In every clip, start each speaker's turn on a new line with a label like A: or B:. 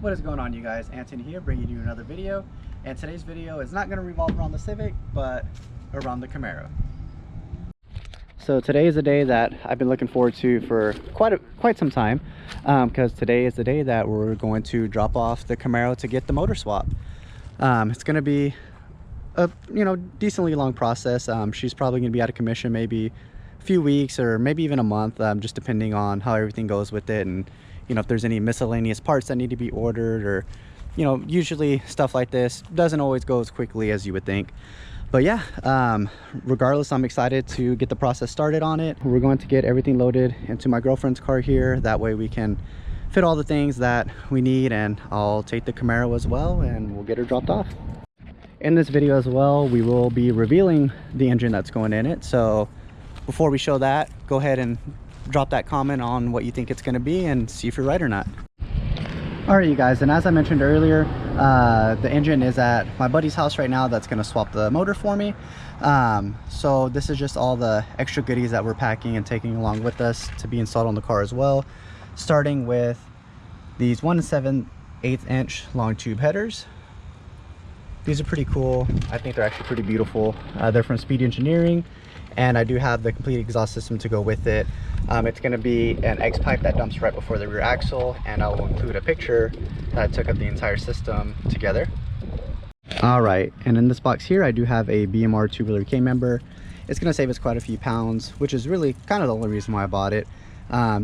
A: What is going on, you guys? Anthony here, bringing you another video. And today's video is not going to revolve around the Civic, but around the Camaro. So today is a day that I've been looking forward to for quite some time, because today is the day that we're going to drop off the Camaro to get the motor swap. It's going to be a decently long process. She's probably going to be out of commission maybe a few weeks or maybe even a month, just depending on how everything goes with it, and if there's any miscellaneous parts that need to be ordered, or usually stuff like this doesn't always go as quickly as you would think. But yeah, regardless, I'm excited to get the process started on it. We're going to get everything loaded into my girlfriend's car here. That way we can fit all the things that we need, and I'll take the Camaro as well and we'll get her dropped off. In this video as well, we will be revealing the engine that's going in it. So before we show that, go ahead and drop that comment on what you think it's going to be and see if you're right or not. All right, you guys, and as I mentioned earlier, the engine is at my buddy's house right now that's going to swap the motor for me. So this is just all the extra goodies that we're packing and taking along with us to be installed on the car as well, starting with these 1 7/8 inch long tube headers. These are pretty cool. I think they're actually pretty beautiful. They're from Speed Engineering, and I do have the complete exhaust system to go with it. It's going to be an X pipe that dumps right before the rear axle, and I will include a picture that I took of the entire system together. All right, and in this box here I do have a BMR tubular K member. It's going to save us quite a few pounds, which is really kind of the only reason why I bought it,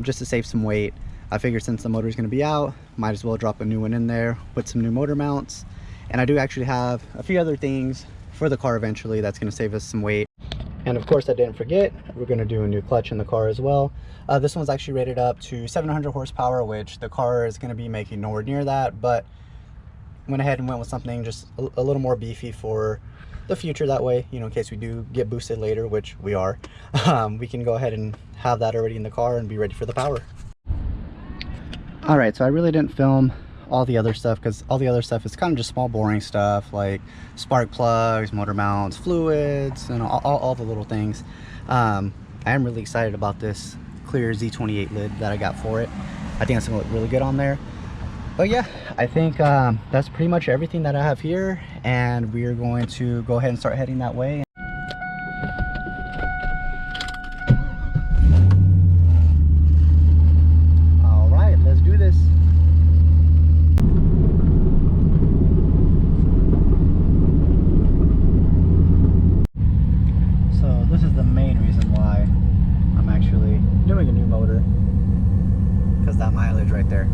A: just to save some weight. I figured since the motor is going to be out, might as well drop a new one in there with some new motor mounts. And I do actually have a few other things for the car eventually that's going to save us some weight. And of course, I didn't forget, we're going to do a new clutch in the car as well. This one's actually rated up to 700 horsepower, which the car is going to be making nowhere near that, but went ahead and went with something just a little more beefy for the future. That way, in case we do get boosted later, which we are, we can go ahead and have that already in the car and be ready for the power. All right, so I really didn't film all the other stuff because all the other stuff is kind of just small boring stuff like spark plugs, motor mounts, fluids, and all the little things. I am really excited about this clear Z28 lid that I got for it. I think it's gonna look really good on there. But yeah, I think that's pretty much everything that I have here, and we are going to go ahead and start heading that way. All right, let's do this. This is the main reason why I'm actually doing a new motor, because that mileage right there.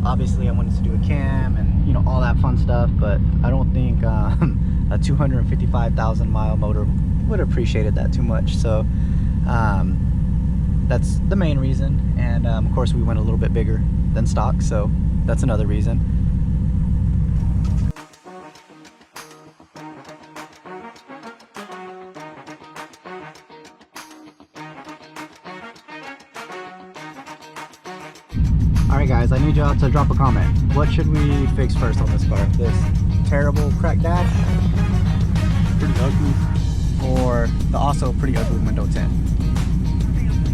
A: Obviously I wanted to do a cam and all that fun stuff, but I don't think a 255,000 mile motor would have appreciated that too much. So that's the main reason, and of course we went a little bit bigger than stock, so that's another reason. Alright guys, I need y'all to drop a comment. What should we fix first on this car? This terrible cracked dash, pretty ugly, or the also pretty ugly window tint?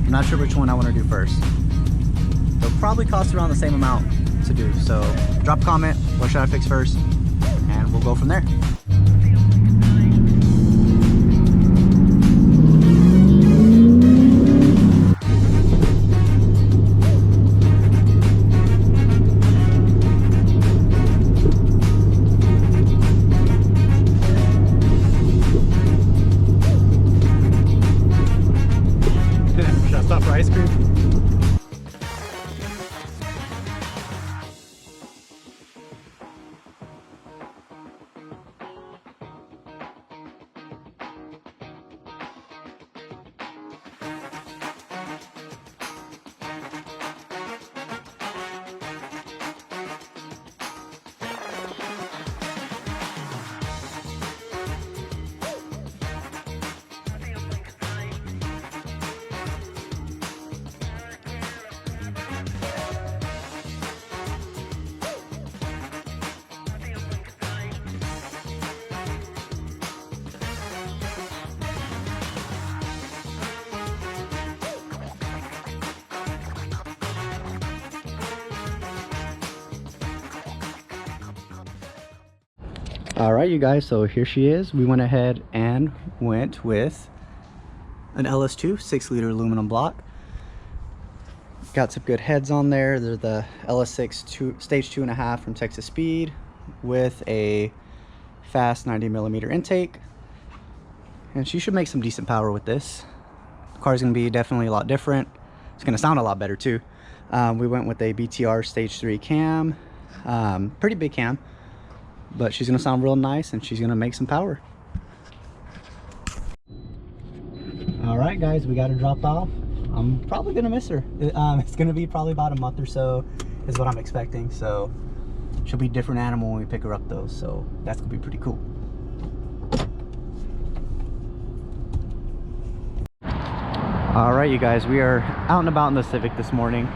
A: I'm not sure which one I want to do first. They'll probably cost around the same amount to do, so drop a comment. What should I fix first? And we'll go from there. Stop for ice cream. All right, you guys, so here she is. We went ahead and went with an LS2 6-liter aluminum block. Got some good heads on there. They're the LS6 stage 2.5 from Texas Speed with a fast 90mm intake, and she should make some decent power with this. The car's gonna be definitely a lot different. It's gonna sound a lot better too. We went with a BTR stage 3 cam, pretty big cam, but she's gonna sound real nice and she's gonna make some power. All right, guys, we got her dropped off. I'm probably gonna miss her. It's gonna be probably about a month or so is what I'm expecting. So she'll be a different animal when we pick her up though. So that's gonna be pretty cool. All right, you guys, we are out and about in the Civic this morning.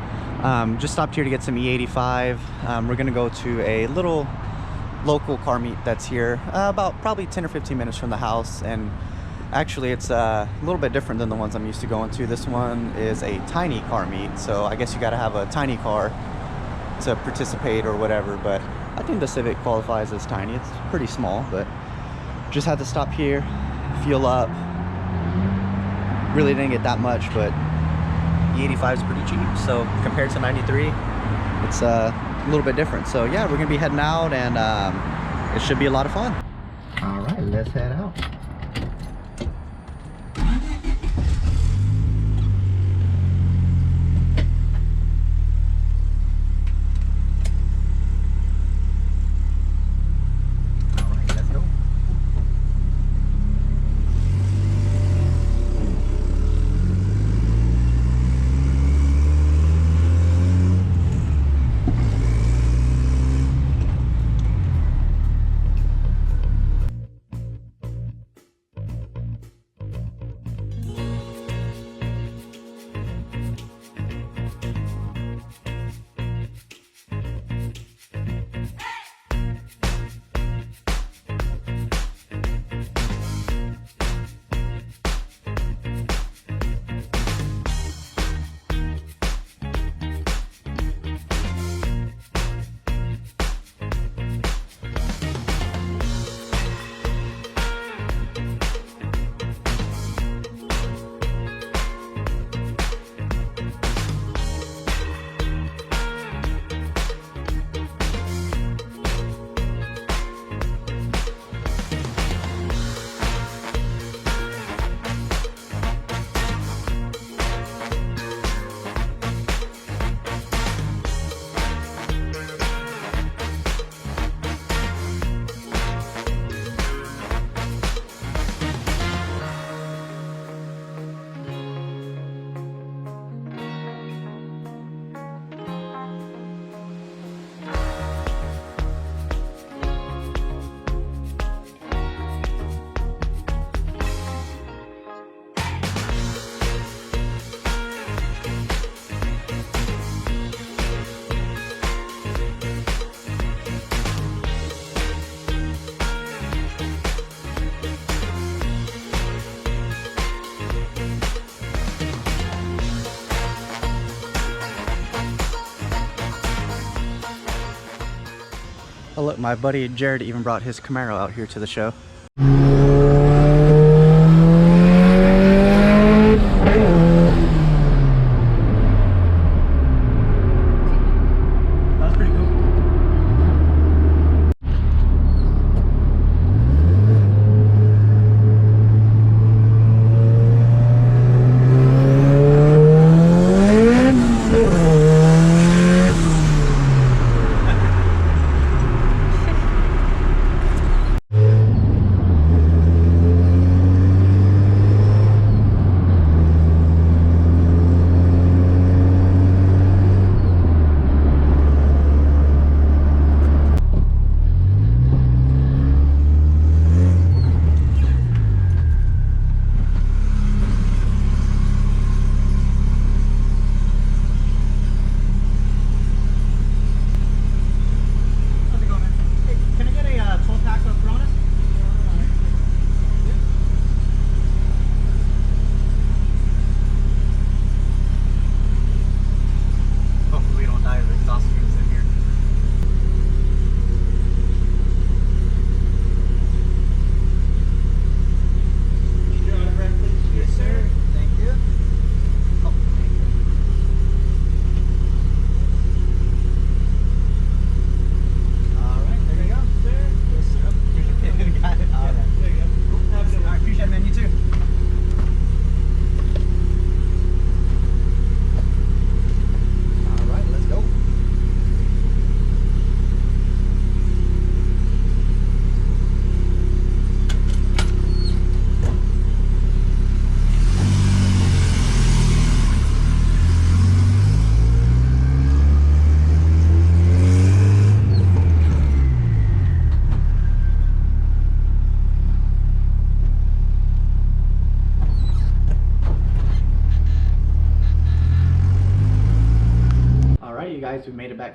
A: Just stopped here to get some E85. We're gonna go to a little local car meet that's here, about probably 10 or 15 minutes from the house. And actually, it's a little bit different than the ones I'm used to going to. This one is a tiny car meet, so I guess you got to have a tiny car to participate or whatever, but I think the Civic qualifies as tiny. It's pretty small, but just had to stop here, fuel up. Really didn't get that much, but E85 is pretty cheap, so compared to 93, it's a little bit different. So yeah, we're gonna be heading out, and it should be a lot of fun. All right, let's head out. Oh look, my buddy Jared even brought his Camaro out here to the show. That's pretty cool.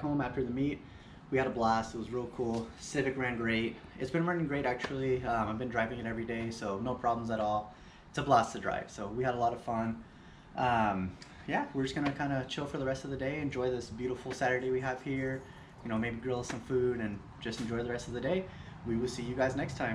A: home after the meet. We had a blast. It was real cool. Civic ran great. It's been running great actually. I've been driving it every day, so no problems at all. It's a blast to drive. So we had a lot of fun. Yeah, we're just gonna kind of chill for the rest of the day, enjoy this beautiful Saturday we have here. You know, maybe grill some food and just enjoy the rest of the day. We will see you guys next time.